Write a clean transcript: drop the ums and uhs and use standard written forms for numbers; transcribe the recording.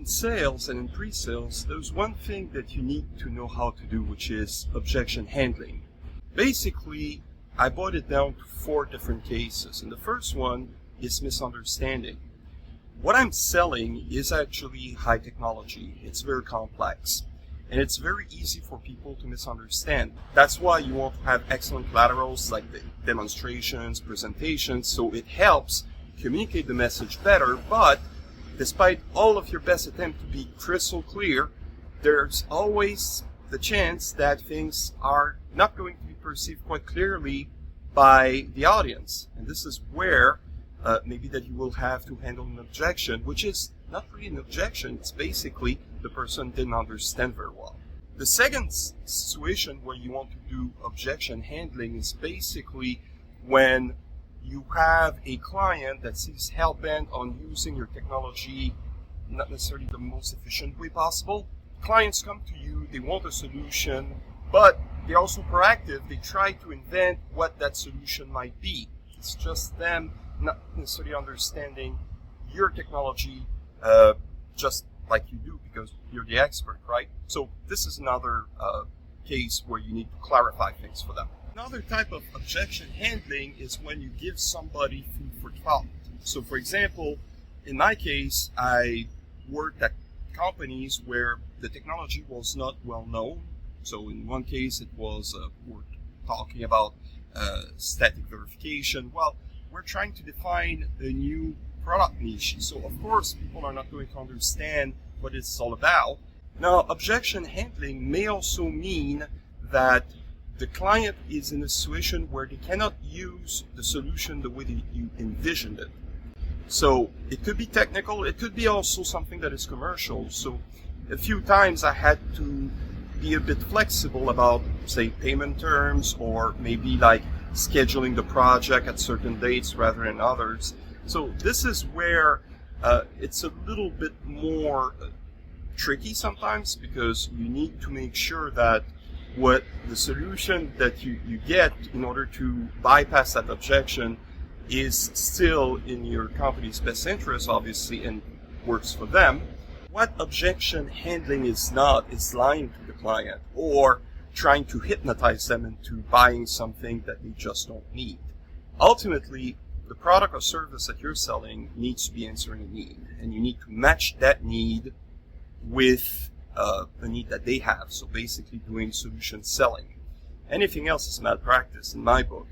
in sales and in pre-sales, there's one thing that you need to know how to do, which is objection handling. Basically, I boiled it down to 4 different cases, and the first one is misunderstanding. What I'm selling is actually high technology. It's very complex, and it's very easy for people to misunderstand. That's why you want to have excellent collaterals like the demonstrations, presentations, so it helps communicate the message better. But despite all of your best attempt to be crystal clear, there's always the chance that things are not going to be perceived quite clearly by the audience. And this is where maybe that you will have to handle an objection, which is not really an objection. It's basically the person didn't understand very well. The second situation where you want to do objection handling is basically when you have a client that seems hell-bent on using your technology not necessarily the most efficient way possible. Clients come to you, they want a solution, but they're also proactive. They try to invent what that solution might be. It's just them not necessarily understanding your technology just like you do because you're the expert, right? So this is another case where you need to clarify things for them. Another type of objection handling is when you give somebody food for thought. So for example, in my case, I worked at companies where the technology was not well known. So in one case, it was we're talking about static verification. Well, we're trying to define a new product niche. So of course, people are not going to understand what it's all about. Now, objection handling may also mean that the client is in a situation where they cannot use the solution the way that you envisioned it. So it could be technical, it could be also something that is commercial. So a few times I had to be a bit flexible about, say, payment terms, or maybe like scheduling the project at certain dates rather than others. So this is where it's a little bit more tricky sometimes, because you need to make sure that what the solution that you get in order to bypass that objection is still in your company's best interest, obviously, and works for them. What objection handling is not is lying to the client or trying to hypnotize them into buying something that they just don't need. Ultimately, the product or service that you're selling needs to be answering a need, and you need to match that need with the need that they have. So basically doing solution selling. Anything else is malpractice in my book.